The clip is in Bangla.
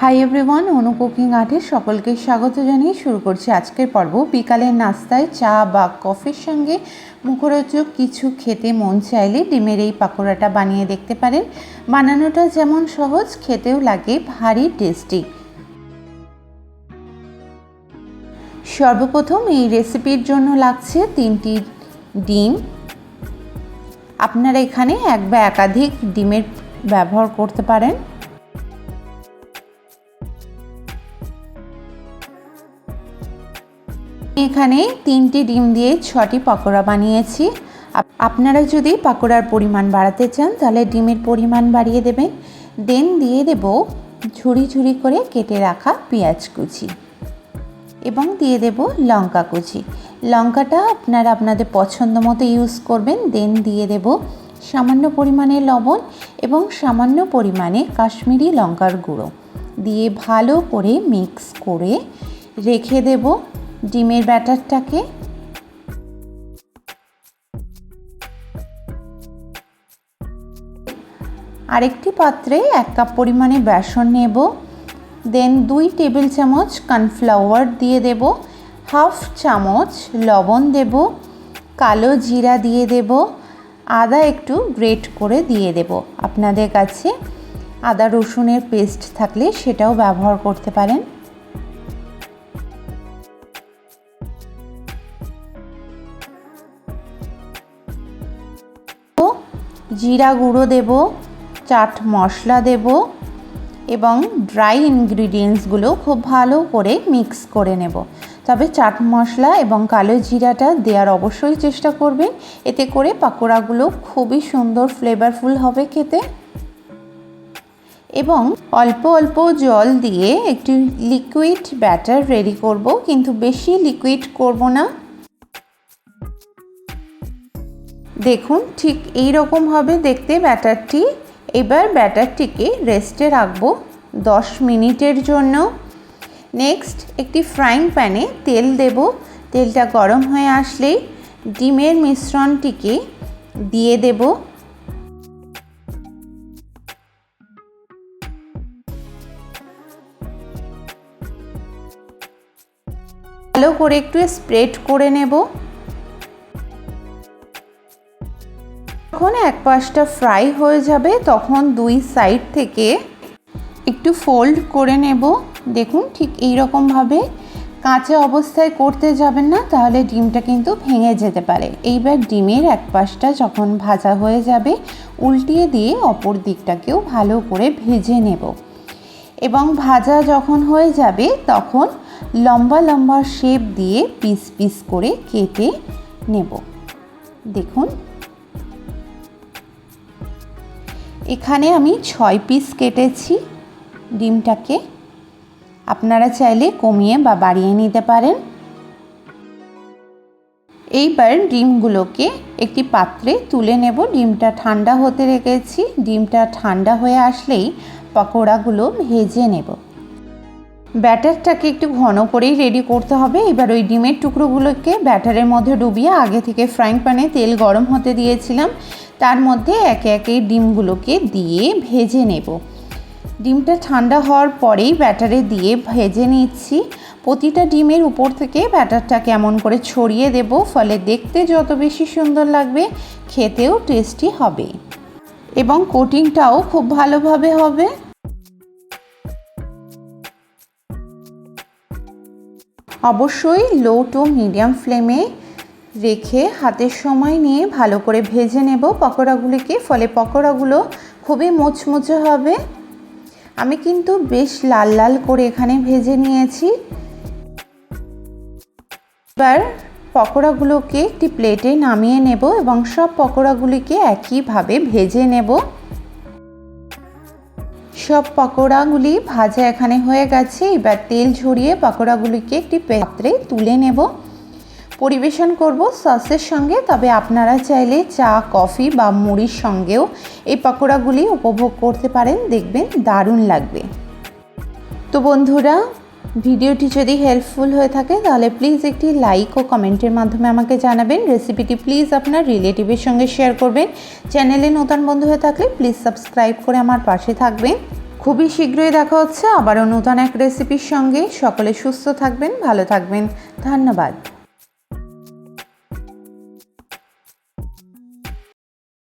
হাই এভরিওয়ান, অনু কুকিং আর্টে সকলকে স্বাগত জানিয়ে শুরু করছি আজকের পর্ব। বিকালের নাস্তায় চা বা কফির সঙ্গে মুখরোচক কিছু খেতে মন চাইলে ডিমের এই পাকোড়াটা বানিয়ে দেখতে পারেন। বানানোটা যেমন সহজ, খেতেও লাগে ভারী টেস্টি। সর্বপ্রথম এই রেসিপির জন্য লাগছে 3টি ডিম। আপনারা এখানে এক বা একাধিক ডিমের ব্যবহার করতে পারেন। এখানে 3টি ডিম দিয়ে 6টি পকোড়া বানিয়েছি। আপনারা যদি পকোড়ার পরিমাণ বাড়াতে চান তাহলে ডিমের পরিমাণ বাড়িয়ে দেবেন। দেন দিয়ে দেব ঝুরি ঝুরি করে কেটে রাখা পেঁয়াজ কুচি এবং দিয়ে দেব লঙ্কা কুচি। লঙ্কাটা আপনারা আপনাদের পছন্দ মতো ইউজ করবেন। দেন দিয়ে দেব সামান্য পরিমাণে লবণ এবং সামান্য পরিমাণে কাশ্মীরি লঙ্কার গুঁড়ো দিয়ে ভালো করে মিক্স করে রেখে দেব ডিমের ব্যাটারটাকে। আরেকটি পাত্রে 1 কাপ পরিমাণে বেসন নেব। দেন 2 টেবিল চামচ কর্নফ্লাওয়ার দিয়ে দেব, হাফ চামচ লবণ দেব, কালো জিরা দিয়ে দেব, আদা একটু গ্রেট করে দিয়ে দেব। আপনাদের কাছে আদা রসুনের পেস্ট থাকলে সেটাও ব্যবহার করতে পারেন। জিরা গুঁড়ো দেব, চাট মশলা দেব এবং ড্রাই ইনগ্রিডিয়েন্টসগুলো খুব ভালো করে মিক্স করে নেব। তবে চাট মশলা এবং কালো জিরাটা দেওয়ার অবশ্যই চেষ্টা করবেন, এতে করে পাকোড়াগুলো খুবই সুন্দর ফ্লেভারফুল হবে খেতে। এবং অল্প অল্প জল দিয়ে একটি লিকুইড ব্যাটার রেডি করব, কিন্তু বেশি লিকুইড করব না। দেখুন ঠিক এই রকম হবে দেখতে ব্যাটারটি। এবার ব্যাটারটিকে রেস্টে রাখবো 10 মিনিটের জন্য। নেক্সট একটি ফ্রাইং প্যানে তেল দেব। তেলটা গরম হয়ে আসলেই ডিমের মিশ্রণটিকে দিয়ে দেব। ভালো করে একটু স্প্রেড করে নেব। যখন এক পাশটা ফ্রাই হয়ে যাবে তখন 2 সাইড থেকে একটু ফোল্ড করে নেব। দেখুন ঠিক এই রকমভাবে কাঁচা অবস্থায় করতে যাবেন না, তাহলে ডিমটা কিন্তু ভেঙে যেতে পারে। এইবার ডিমের এক পাশটা যখন ভাজা হয়ে যাবে উল্টিয়ে দিয়ে অপর দিকটাকেও ভালো করে ভেজে নেব এবং ভাজা যখন হয়ে যাবে তখন লম্বা লম্বা শেপ দিয়ে পিস পিস করে কেটে নেব। দেখুন এখানে আমি 6 পিস কেটেছি ডিমটাকে। আপনারা চাইলে কমিয়ে বা বাড়িয়ে নিতে পারেন। এইবার ডিমগুলোকে একটি পাত্রে তুলে নেব। ডিমটা ঠান্ডা হতে রেখেছি। ডিমটা ঠান্ডা হয়ে আসলেই পকোড়াগুলো ভেজে নেব। ব্যাটারটাকে একটু ঘন করেই রেডি করতে হবে। এবার ওই ডিমের টুকরোগুলোকে ব্যাটারের মধ্যে ডুবিয়ে আগে থেকে ফ্রাইং প্যানে তেল গরম হতে দিয়েছিলাম, তার মধ্যে একে একে ডিমগুলোকে দিয়ে ভেজে নেব। ডিমটা ঠান্ডা হওয়ার পরেই ব্যাটারে দিয়ে ভেজে নিচ্ছি। প্রতিটা ডিমের উপর থেকে ব্যাটারটা কেমন করে ছড়িয়ে দেব, ফলে দেখতে যত বেশি সুন্দর লাগবে খেতেও টেস্টি হবে এবং কোটিংটাও খুব ভালোভাবে হবে। অবশ্যই লো টু মিডিয়াম ফ্লেমে রেখে হাতের সময় নিয়ে ভালো করে ভেজে নেব পকোড়াগুলিকে, ফলে পকোড়াগুলো খুবই মুচমুচে হবে। আমি কিন্তু বেশ লাল লাল করে এখানে ভেজে নিয়েছি। এবার পকোড়াগুলোকে একটি প্লেটে নামিয়ে নেব এবং সব পকোড়াগুলিকে একইভাবে ভেজে নেব। সব পকোড়াগুলি ভাজা এখানে হয়ে গেছে। এবার তেল ঝরিয়ে পকোড়াগুলিকে একটি পাত্রে তুলে নেব। পরিবেশন করব সসের সঙ্গে। তবে আপনারা চাইলে চা, কফি বা মুড়ির সঙ্গেও এই পকোড়াগুলি উপভোগ করতে পারেন, দেখবেন দারুণ লাগবে। তো বন্ধুরা, ভিডিওটি যদি হেল্পফুল হয়ে থাকে তাহলে প্লিজ একটি লাইক ও কমেন্টের মাধ্যমে আমাকে জানাবেন। রেসিপিটি প্লিজ আপনার রিলেটিভের সঙ্গে শেয়ার করবেন। চ্যানেলে নতুন বন্ধু হয়ে থাকলে প্লিজ সাবস্ক্রাইব করে আমার পাশে থাকবেন। খুবই শীঘ্রই দেখা হচ্ছে আবারও নতুন এক রেসিপির সঙ্গে। সকলে সুস্থ থাকবেন, ভালো থাকবেন। ধন্যবাদ।